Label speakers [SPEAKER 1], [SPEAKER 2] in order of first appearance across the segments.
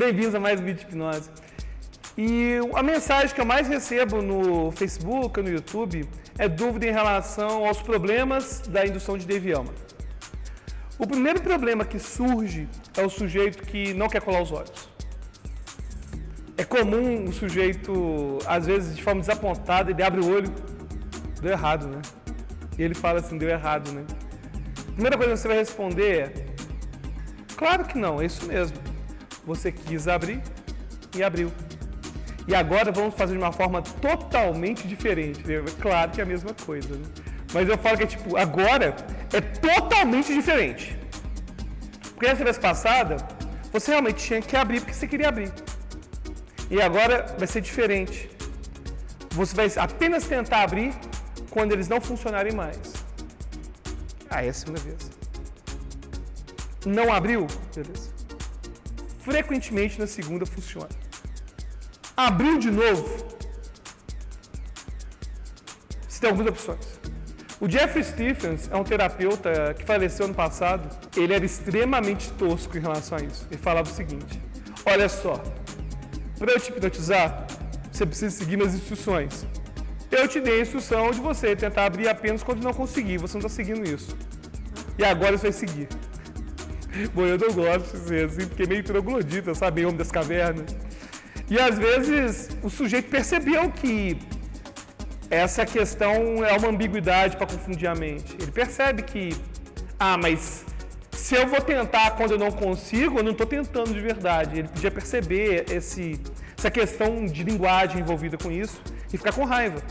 [SPEAKER 1] Bem-vindos a mais um vídeo de hipnose. E a mensagem que eu mais recebo no Facebook, no YouTube, é dúvida em relação aos problemas da indução de Deviama. O primeiro problema que surge é o sujeito que não quer colar os olhos. É comum o sujeito, às vezes, de forma desapontada, ele abre o olho, deu errado, né? E ele fala assim, deu errado, né? A primeira coisa que você vai responder é, claro que não, é isso mesmo. Você quis abrir e abriu. E agora vamos fazer de uma forma totalmente diferente. Né? Claro que é a mesma coisa, né? Mas eu falo que agora é totalmente diferente. Porque essa vez passada, você realmente tinha que abrir porque você queria abrir. E agora vai ser diferente. Você vai apenas tentar abrir quando eles não funcionarem mais. É a segunda vez. Não abriu? Beleza. Frequentemente na segunda funciona. Abriu de novo. Você tem algumas opções. O Jeffrey Stephens é um terapeuta que faleceu ano passado. Ele era extremamente tosco em relação a isso. Ele falava o seguinte: olha só, para eu te hipnotizar, você precisa seguir minhas instruções. Eu te dei a instrução de você tentar abrir apenas quando não conseguir. Você não está seguindo isso. E agora você vai seguir. Bom, eu não gosto de ser assim, porque é meio troglodita, sabe? Homem das cavernas. E às vezes o sujeito percebeu que essa questão é uma ambiguidade para confundir a mente. Ele percebe que, mas se eu vou tentar quando eu não consigo, eu não estou tentando de verdade. Ele podia perceber essa questão de linguagem envolvida com isso e ficar com raiva.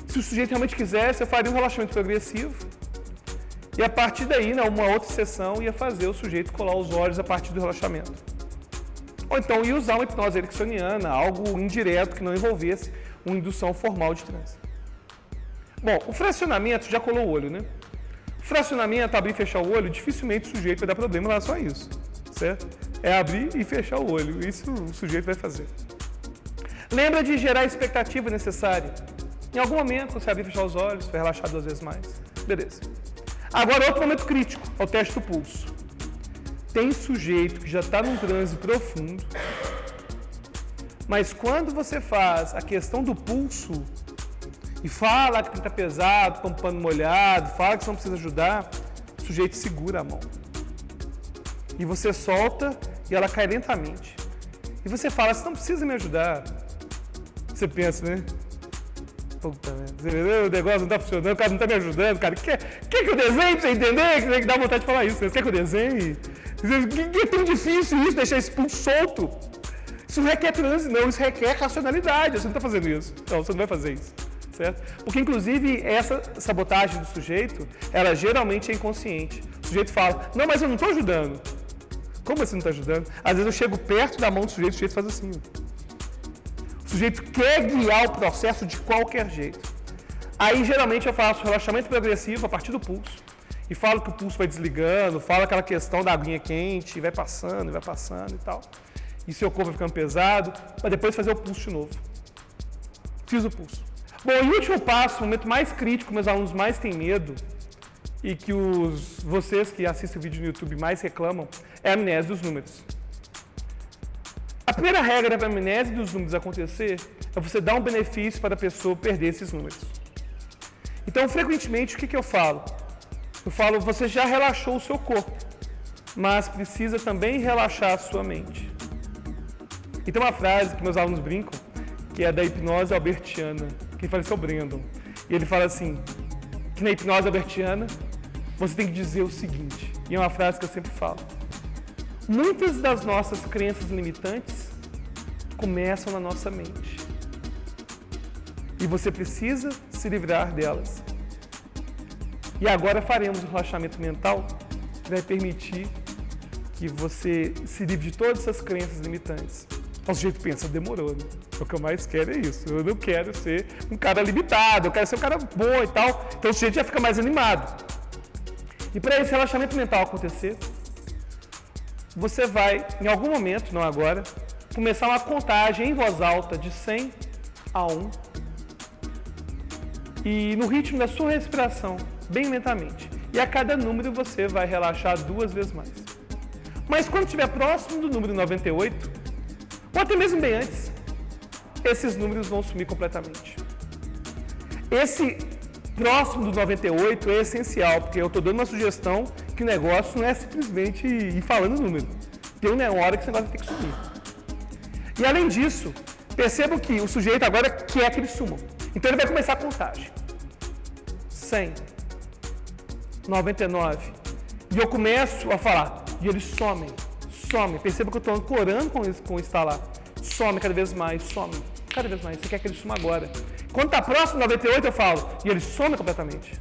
[SPEAKER 1] Se o sujeito realmente quisesse, eu faria um relaxamento progressivo. E a partir daí, uma outra sessão ia fazer o sujeito colar os olhos a partir do relaxamento. Ou então ia usar uma hipnose ericksoniana, algo indireto que não envolvesse uma indução formal de transe. Bom, o fracionamento já colou o olho, né? O fracionamento, abrir e fechar o olho, dificilmente o sujeito vai dar problema em relação a isso, certo? É abrir e fechar o olho, isso o sujeito vai fazer. Lembra de gerar a expectativa necessária. Em algum momento, você abrir e fechar os olhos, vai relaxar 2 vezes mais. Beleza. Agora, outro momento crítico, é o teste do pulso. Tem sujeito que já está num transe profundo, mas quando você faz a questão do pulso e fala que está pesado, com um pano molhado, fala que você não precisa ajudar, o sujeito segura a mão. E você solta e ela cai lentamente. E você fala, você não precisa me ajudar. Você pensa, né? Puta merda, o negócio não está funcionando, o cara não está me ajudando, cara. Quer que eu desenhe pra você entender? Você tem que dar vontade de falar isso. Você quer que eu desenhe? Que é tão difícil isso, deixar esse pulso solto? Isso não requer transe, não, isso requer racionalidade. Você não está fazendo isso. Não, você não vai fazer isso. Certo? Porque, inclusive, essa sabotagem do sujeito, ela geralmente é inconsciente. O sujeito fala, não, mas eu não estou ajudando. Como você não está ajudando? Às vezes eu chego perto da mão do sujeito faz assim. O sujeito quer guiar o processo de qualquer jeito. Aí, geralmente, eu faço relaxamento progressivo a partir do pulso. E falo que o pulso vai desligando, falo aquela questão da aguinha quente, vai passando e tal. E seu corpo vai ficando pesado, para depois fazer o pulso de novo. Fiz o pulso. Bom, e o último passo, o momento mais crítico, meus alunos mais têm medo, e que vocês que assistem o vídeo no YouTube mais reclamam, é a amnésia dos números. A primeira regra para a amnésia dos números acontecer é você dar um benefício para a pessoa perder esses números. Então, frequentemente, o que eu falo? Eu falo, você já relaxou o seu corpo, mas precisa também relaxar a sua mente. E tem uma frase que meus alunos brincam, que é da hipnose albertiana, que faleceu o Brandon. E ele fala assim, que na hipnose albertiana, você tem que dizer o seguinte, e é uma frase que eu sempre falo. Muitas das nossas crenças limitantes começam na nossa mente. E você precisa se livrar delas. E agora faremos um relaxamento mental que vai permitir que você se livre de todas essas crenças limitantes. O sujeito pensa, demorou, né? O que eu mais quero é isso. Eu não quero ser um cara limitado, eu quero ser um cara bom e tal. Então o sujeito já fica mais animado. E para esse relaxamento mental acontecer, você vai, em algum momento, não agora, começar uma contagem em voz alta de 100 a 1. E no ritmo da sua respiração, bem lentamente. E a cada número você vai relaxar 2 vezes mais. Mas quando estiver próximo do número 98, ou até mesmo bem antes, esses números vão sumir completamente. Esse próximo do 98 é essencial, porque eu estou dando uma sugestão que o negócio não é simplesmente ir falando número. Tem uma hora que esse negócio tem que sumir. E além disso, percebam que o sujeito agora quer que eles sumam. Então ele vai começar a contagem. 100, 99. E eu começo a falar. E eles somem. Perceba que eu estou ancorando com está lá. Some cada vez mais, some. Cada vez mais. Você quer que ele suma agora. Quando está próximo do 98, eu falo. E ele some completamente.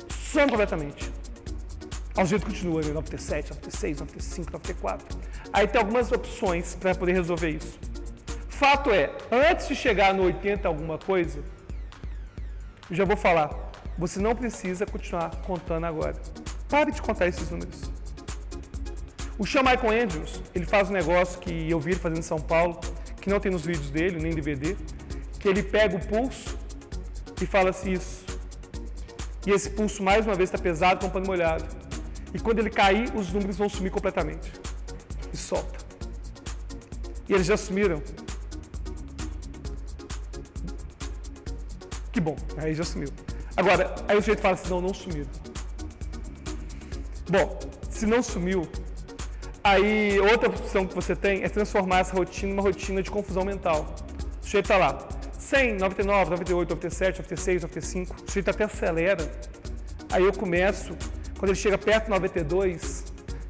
[SPEAKER 1] Some completamente. Ao jeito continua, né? 97, 96, 95, 94. Aí tem algumas opções para poder resolver isso. Fato é, antes de chegar no 80 alguma coisa, eu já vou falar. Você não precisa continuar contando agora. Pare de contar esses números. O Sean Michael Andrews, ele faz um negócio que eu vi ele fazendo em São Paulo, que não tem nos vídeos dele, nem DVD, que ele pega o pulso e fala assim, isso. E esse pulso, mais uma vez, está pesado com um pano molhado. E quando ele cair, os números vão sumir completamente. E solta. E eles já sumiram. Que bom, aí já sumiu. Agora, aí o sujeito fala assim, não sumiram. Bom, se não sumiu, aí outra opção que você tem é transformar essa rotina numa rotina de confusão mental. O sujeito está lá, 100, 99, 98, 97, 96, 95, o sujeito até acelera. Aí eu começo, quando ele chega perto do 92,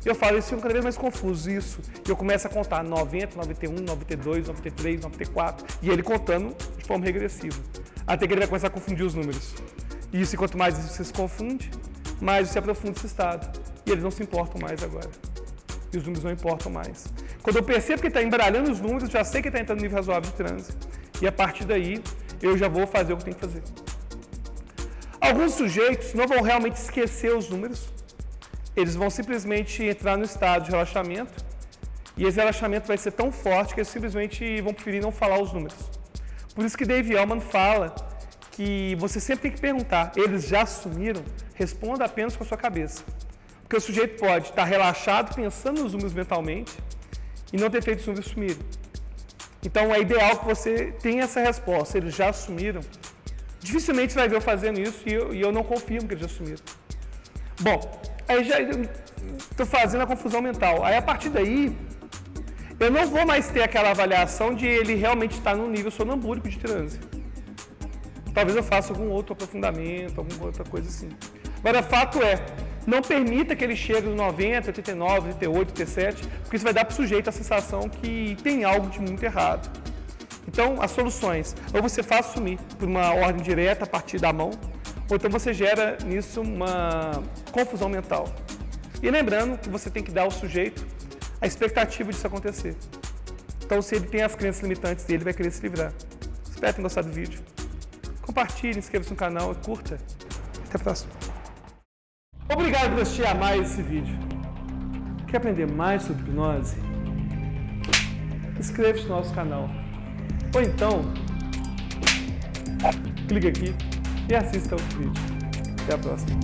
[SPEAKER 1] eu falo, eles ficam cada vez mais confusos, isso. E eu começo a contar 90, 91, 92, 93, 94, e ele contando de forma regressiva. Até que ele vai começar a confundir os números. E isso, quanto mais você se confunde, mais você aprofunda esse estado. E eles não se importam mais agora. E os números não importam mais. Quando eu percebo que ele está embaralhando os números, eu já sei que ele está entrando no nível razoável de transe. E a partir daí, eu já vou fazer o que tem que fazer. Alguns sujeitos não vão realmente esquecer os números. Eles vão simplesmente entrar no estado de relaxamento. E esse relaxamento vai ser tão forte que eles simplesmente vão preferir não falar os números. Por isso que Dave Elman fala que você sempre tem que perguntar, eles já sumiram? Responda apenas com a sua cabeça. Porque o sujeito pode estar relaxado, pensando nos números mentalmente, e não ter feito os números sumirem. Então é ideal que você tenha essa resposta, eles já sumiram. Dificilmente você vai ver eu fazendo isso e eu não confirmo que eles já sumiram. Bom, aí já estou fazendo a confusão mental. Aí a partir daí, eu não vou mais ter aquela avaliação de ele realmente estar num nível sonambúrico de transe. Talvez eu faça algum outro aprofundamento, alguma outra coisa assim. Agora, fato é, não permita que ele chegue no 90, 89, 88, 87, porque isso vai dar para o sujeito a sensação que tem algo de muito errado. Então, as soluções, ou você faz sumir por uma ordem direta a partir da mão, ou então você gera nisso uma confusão mental. E lembrando que você tem que dar ao sujeito a expectativa disso acontecer. Então, se ele tem as crenças limitantes dele, ele vai querer se livrar. Espero que tenham gostado do vídeo. Compartilhe, inscreva-se no canal e curta. Até a próxima. Obrigado por assistir a mais esse vídeo. Quer aprender mais sobre hipnose? Inscreva-se no nosso canal. Ou então, clique aqui e assista outro vídeo. Até a próxima.